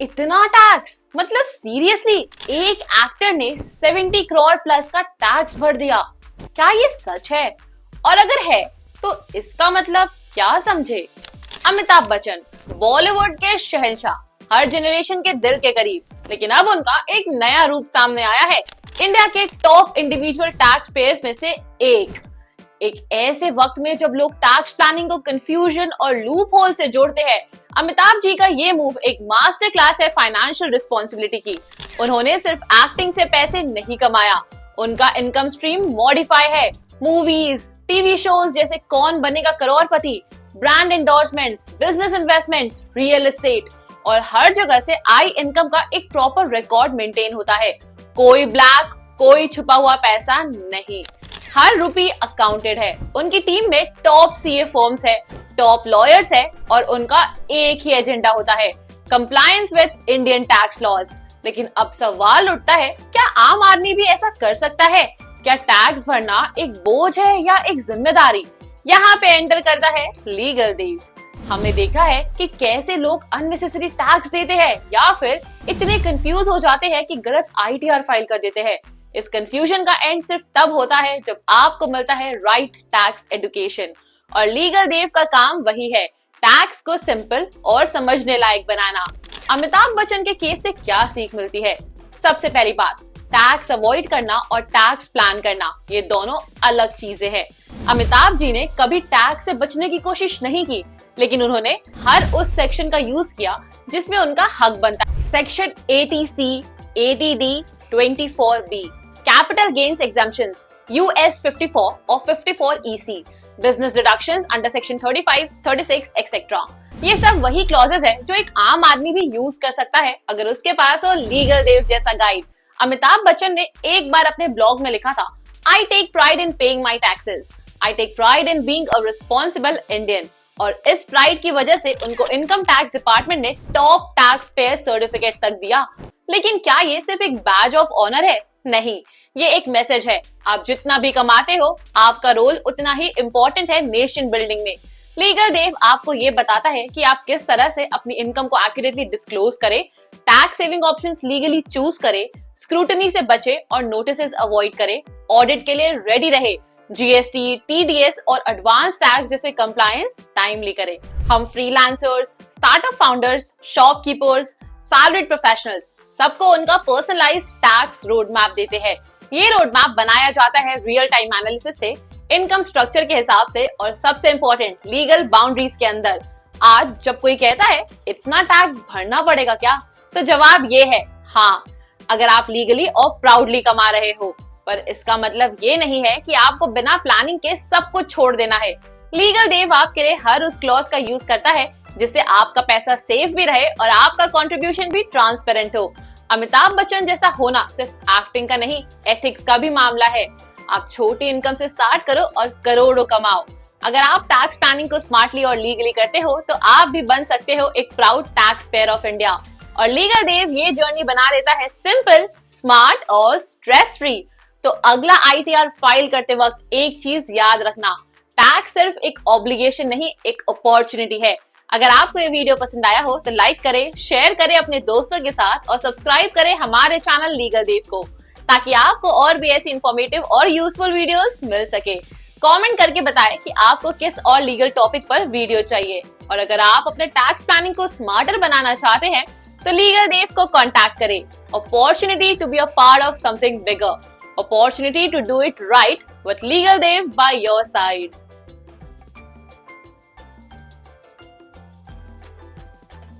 इतना टैक्स, मतलब सीरियसली एक एक्टर ने 70 करोड़ प्लस का टैक्स भर दिया। क्या ये सच है? और अगर है तो इसका मतलब क्या समझे? अमिताभ बच्चन बॉलीवुड के शहंशाह, हर जनरेशन के दिल के करीब, लेकिन अब उनका एक नया रूप सामने आया है। इंडिया के टॉप इंडिविजुअल टैक्स पेयर्स में से एक ऐसे वक्त में जब लोग टैक्स प्लानिंग को कंफ्यूजन और लूप होल से जोड़ते हैं, अमिताभ जी का ये मूव एक मास्टर क्लास है फाइनेंशियल रिस्पॉन्सिबिलिटी की। उन्होंने सिर्फ एक्टिंग से पैसे नहीं कमाया, उनका इनकम स्ट्रीम मॉडिफाई है। मूवीज, टीवी शोज जैसे Kaun Banega Crorepati, brand endorsements, business investments, real estate, और हर जगह से आई इनकम का एक प्रॉपर रिकॉर्ड मेंटेन होता है। कोई ब्लैक, कोई छुपा हुआ पैसा नहीं, हर रुपी अकाउंटेड है। उनकी टीम में टॉप सीए फर्म्स है, टॉप लॉयर्स है, और उनका एक ही एजेंडा होता है, compliance with Indian tax laws. लेकिन अब सवाल उठता है, क्या आम आदमी भी ऐसा कर सकता है? क्या टैक्स भरना एक बोझ है या एक जिम्मेदारी? यहाँ पे एंटर करता है लीगल देव। हमने देखा है कि कैसे लोग अननेसेसरी टैक्स देते हैं या फिर इतने कंफ्यूज हो जाते हैं कि गलत आईटीआर फाइल कर देते हैं। इस कंफ्यूजन का एंड सिर्फ तब होता है जब आपको मिलता है राइट टैक्स एजुकेशन, और लीगल देव का काम वही है, टैक्स को सिंपल और समझने लायक बनाना। अमिताभ बच्चन के केस से क्या सीख मिलती है? सबसे पहली बात, टैक्स अवॉइड करना और टैक्स प्लान करना ये दोनों अलग चीजें हैं। अमिताभ जी ने कभी टैक्स से बचने की कोशिश नहीं की, लेकिन उन्होंने हर उस सेक्शन का यूज किया जिसमें उनका हक बनता है। Section 80C, 80D, 24B, capital gains exemptions, US 54 और 54EC, business deductions under section 35, 36 etcetera. ये सब वही क्लॉजेस है जो एक आम आदमी भी यूज कर सकता है अगर उसके पास हो लीगल देव जैसा गाइड। अमिताभ बच्चन ने एक बार अपने ब्लॉग में लिखा था, I take pride in paying my taxes. I take pride in being a responsible Indian. और इस प्राइड की वजह से उनको इनकम टैक्स डिपार्टमेंट ने टॉप टैक्स पेयर सर्टिफिकेट तक दिया। लेकिन क्या ये सिर्फ एक बैज ऑफ ऑनर है? नहीं, ये एक मैसेज है। आप जितना भी कमाते हो, आपका रोल उतना ही इम्पोर्टेंट है नेशन बिल्डिंग में। लीगल देव आपको ये बताता है कि आप किस तरह से अपनी इनकम को एक्यूरेटली डिस्क्लोज करें, tax saving options legally choose करें, स्क्रूटनी से बचे और नोटिसेस अवॉइड करें, ऑडिट के लिए रेडी रहे, जीएसटी, टीडीएस और एडवांस टैक्स जैसे कंप्लायंस टाइमली करें। हम freelancers, startup founders, shopkeepers, salaried professionals सबको उनका पर्सनलाइज्ड टैक्स रोड मैप देते हैं। ये रोड मैप बनाया जाता है रियल टाइम एनालिसिस से, इनकम स्ट्रक्चर के हिसाब से, और सबसे इम्पोर्टेंट लीगल बाउंड्रीज के अंदर। आज जब कोई कहता है इतना टैक्स भरना पड़ेगा क्या, तो जवाब ये है हाँ, अगर आप लीगली और प्राउडली कमा रहे हो। पर इसका मतलब ये नहीं है कि आपको बिना प्लानिंग के सब कुछ छोड़ देना है। लीगल देव आपके लिए हर उस क्लॉज का यूज करता है जिससे आपका पैसा सेफ भी रहे और आपका कंट्रीब्यूशन भी ट्रांसपेरेंट हो। अमिताभ बच्चन जैसा होना सिर्फ एक्टिंग का नहीं, एथिक्स का भी मामला है। आप छोटी इनकम से स्टार्ट करो और करोड़ों कमाओ। अगर आप टैक्स प्लानिंग को स्मार्टली और लीगली करते हो तो आप भी बन सकते हो एक proud tax payer of India. और लीगल देव ये जर्नी बना देता है सिंपल, स्मार्ट और स्ट्रेस फ्री। तो अगला आईटीआर फाइल करते वक्त एक चीज याद रखना, टैक्स सिर्फ एक ऑब्लिगेशन नहीं, एक अपॉर्चुनिटी है। अगर आपको ये वीडियो पसंद आया हो तो लाइक करें, शेयर करें अपने दोस्तों के साथ और सब्सक्राइब करें हमारे चैनल लीगल देव को, ताकि आपको और भी ऐसी इंफॉर्मेटिव और यूजफुल वीडियोस मिल सके। कमेंट करके बताएं कि आपको किस और लीगल टॉपिक पर वीडियो चाहिए। और अगर आप अपने टैक्स प्लानिंग को स्मार्टर बनाना चाहते हैं तो लीगल देव को कांटेक्ट करें। Opportunity to be a part of something bigger, opportunity to do it right with Legal Dev by your side.